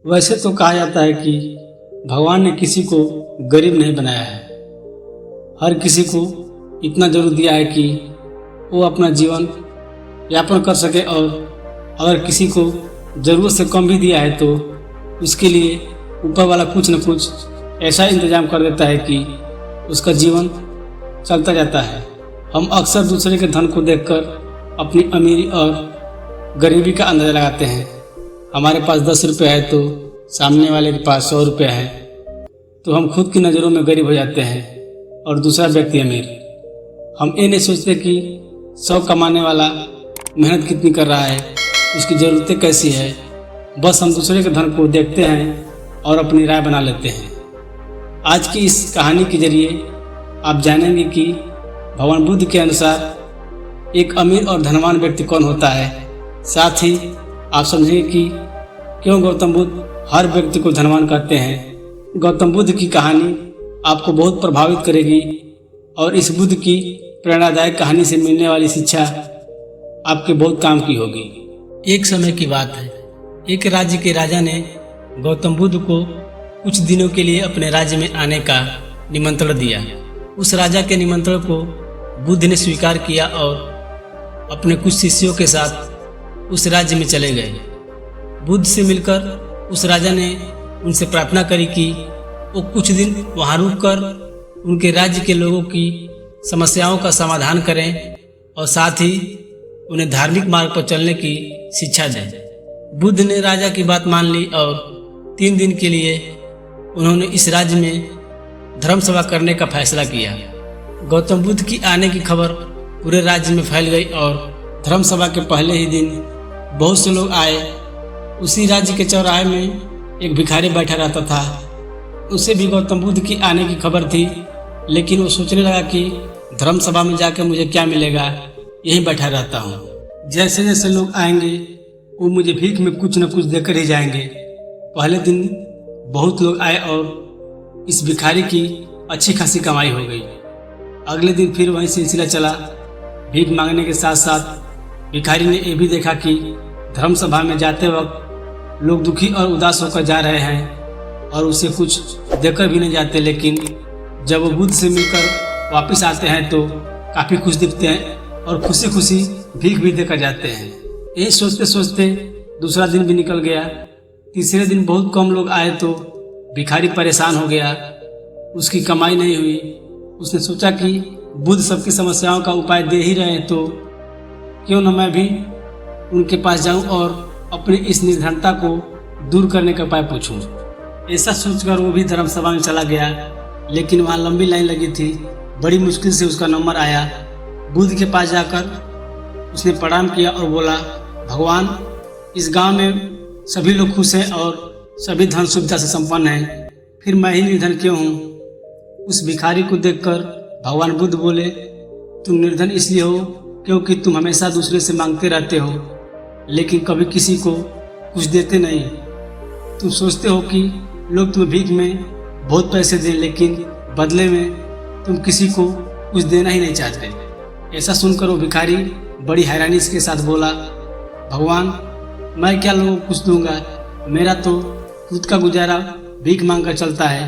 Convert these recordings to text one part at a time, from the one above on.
वैसे तो कहा जाता है कि भगवान ने किसी को गरीब नहीं बनाया है। हर किसी को इतना जरूर दिया है कि वो अपना जीवन यापन कर सके, और अगर किसी को ज़रूरत से कम भी दिया है तो उसके लिए ऊपर वाला कुछ न कुछ ऐसा इंतजाम कर देता है कि उसका जीवन चलता जाता है। हम अक्सर दूसरे के धन को देखकर अपनी अमीरी और गरीबी का अंदाज़ा लगाते हैं। हमारे पास 10 रुपये है तो सामने वाले के पास 100 रुपये है, तो हम खुद की नज़रों में गरीब हो जाते हैं और दूसरा व्यक्ति अमीर। हम ये नहीं सोचते कि 100 कमाने वाला मेहनत कितनी कर रहा है, उसकी ज़रूरतें कैसी है। बस हम दूसरे के धन को देखते हैं और अपनी राय बना लेते हैं। आज की इस कहानी के जरिए आप जानेंगे कि भगवान बुद्ध के अनुसार एक अमीर और धनवान व्यक्ति कौन होता है। साथ ही आप समझेंगे कि क्यों गौतम बुद्ध हर व्यक्ति को धनवान कहते हैं। गौतम बुद्ध की कहानी आपको बहुत प्रभावित करेगी और इस बुद्ध की प्रेरणादायक कहानी से मिलने वाली शिक्षा आपके बहुत काम की होगी। एक समय की बात है, एक राज्य के राजा ने गौतम बुद्ध को कुछ दिनों के लिए अपने राज्य में आने का निमंत्रण दिया। उस राजा के निमंत्रण को बुद्ध ने स्वीकार किया और अपने कुछ शिष्यों के साथ उस राज्य में चले गए। बुद्ध से मिलकर उस राजा ने उनसे प्रार्थना करी कि वो कुछ दिन वहाँ रुककर उनके राज्य के लोगों की समस्याओं का समाधान करें और साथ ही उन्हें धार्मिक मार्ग पर चलने की शिक्षा दें। बुद्ध ने राजा की बात मान ली और 3 दिन के लिए उन्होंने इस राज्य में धर्म सभा करने का फैसला किया। गौतम बुद्ध की आने की खबर पूरे राज्य में फैल गई और धर्म सभा के पहले ही दिन बहुत से लोग आए। उसी राज्य के चौराहे में एक भिखारी बैठा रहता था। उसे भी गौतम बुद्ध की आने की खबर थी, लेकिन वो सोचने लगा कि धर्म सभा में जाकर मुझे क्या मिलेगा, यहीं बैठा रहता हूँ। जैसे जैसे लोग आएंगे वो मुझे भीख में कुछ न कुछ देकर ही जाएंगे। पहले दिन बहुत लोग आए और इस भिखारी की अच्छी खासी कमाई हो गई। अगले दिन फिर वही सिलसिला चला। भीख मांगने के साथ साथ भिखारी ने यह भी देखा कि धर्म सभा में जाते वक्त लोग दुखी और उदास होकर जा रहे हैं और उसे कुछ देकर भी नहीं जाते, लेकिन जब वो बुद्ध से मिलकर वापस आते हैं तो काफ़ी खुश दिखते हैं और खुशी खुशी भीख भी देकर जाते हैं। यही सोचते सोचते दूसरा दिन भी निकल गया। तीसरे दिन बहुत कम लोग आए तो भिखारी परेशान हो गया। उसकी कमाई नहीं हुई। उसने सोचा कि बुद्ध सबकी समस्याओं का उपाय दे ही रहे तो क्यों न मैं भी उनके पास जाऊं और अपनी इस निर्धनता को दूर करने का उपाय पूछूं। ऐसा सोचकर वो भी धर्म सभा में चला गया, लेकिन वहाँ लंबी लाइन लगी थी। बड़ी मुश्किल से उसका नंबर आया। बुद्ध के पास जाकर उसने प्रणाम किया और बोला, भगवान, इस गांव में सभी लोग खुश हैं और सभी धन सुविधा से संपन्न हैं, फिर मैं ही निर्धन क्यों हूँ। उस भिखारी को देखकर भगवान बुद्ध बोले, तुम निर्धन इसलिए हो क्योंकि तुम हमेशा दूसरे से मांगते रहते हो, लेकिन कभी किसी को कुछ देते नहीं। तुम सोचते हो कि लोग तुम्हें भीख में बहुत पैसे दें, लेकिन बदले में तुम किसी को कुछ देना ही नहीं चाहते। ऐसा सुनकर वो भिखारी बड़ी हैरानी के साथ बोला, भगवान, मैं क्या लोगों को कुछ दूंगा, मेरा तो खुद का गुजारा भीख मांग कर चलता है,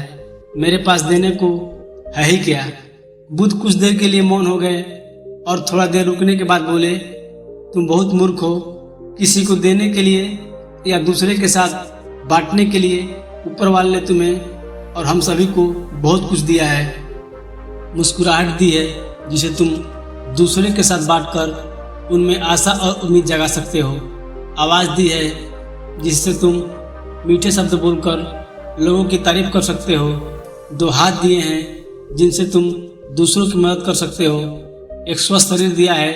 मेरे पास देने को है ही क्या। बुद्ध कुछ देर के लिए मौन हो गए और थोड़ा देर रुकने के बाद बोले, तुम बहुत मूर्ख हो। किसी को देने के लिए या दूसरे के साथ बांटने के लिए ऊपर वाले ने तुम्हें और हम सभी को बहुत कुछ दिया है। मुस्कुराहट दी है जिसे तुम दूसरे के साथ बांटकर उनमें आशा और उम्मीद जगा सकते हो। आवाज़ दी है जिससे तुम मीठे शब्द बोलकर लोगों की तारीफ कर सकते हो। 2 हाथ दिए हैं जिनसे तुम दूसरों की मदद कर सकते हो। एक स्वस्थ शरीर दिया है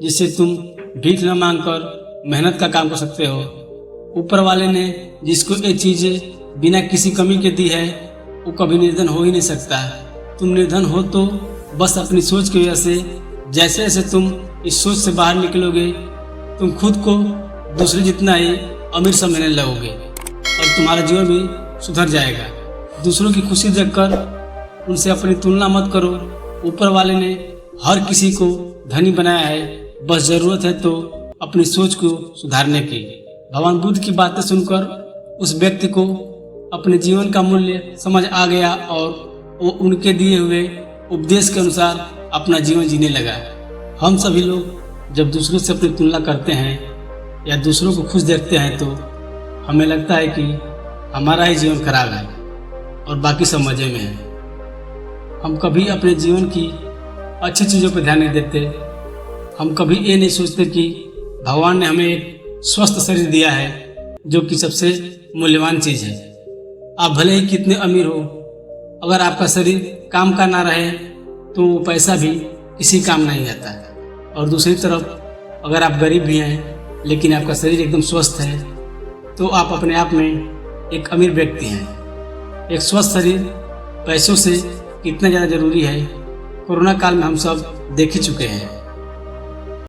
जिससे तुम भीख न मांगकर मेहनत का काम कर सकते हो। ऊपर वाले ने जिसको ये चीज़ें बिना किसी कमी के दी है वो कभी निर्धन हो ही नहीं सकता। तुम निर्धन हो तो बस अपनी सोच की वजह से। जैसे जैसे तुम इस सोच से बाहर निकलोगे तुम खुद को दूसरे जितना ही अमीर समझने लगोगे और तुम्हारा जीवन भी सुधर जाएगा। दूसरों की खुशी देखकर उनसे अपनी तुलना मत करो। ऊपर वाले ने हर किसी को धनी बनाया है, बस ज़रूरत है तो अपनी सोच को सुधारने की। भगवान बुद्ध की बातें सुनकर उस व्यक्ति को अपने जीवन का मूल्य समझ आ गया और वो उनके दिए हुए उपदेश के अनुसार अपना जीवन जीने लगा। हम सभी लोग जब दूसरों से अपनी तुलना करते हैं या दूसरों को खुश देखते हैं तो हमें लगता है कि हमारा ही जीवन खराब है और बाकी सब मज़े में है। हम कभी अपने जीवन की अच्छी चीज़ों पर ध्यान नहीं देते। हम कभी ये नहीं सोचते कि भगवान ने हमें एक स्वस्थ शरीर दिया है जो कि सबसे मूल्यवान चीज़ है। आप भले ही कितने अमीर हो, अगर आपका शरीर काम का ना रहे तो वो पैसा भी किसी काम नहीं आता है। और दूसरी तरफ अगर आप गरीब भी हैं लेकिन आपका शरीर एकदम स्वस्थ है तो आप अपने आप में एक अमीर व्यक्ति हैं। एक स्वस्थ शरीर पैसों से कितना ज़्यादा ज़रूरी है, कोरोना काल में हम सब देख ही चुके हैं।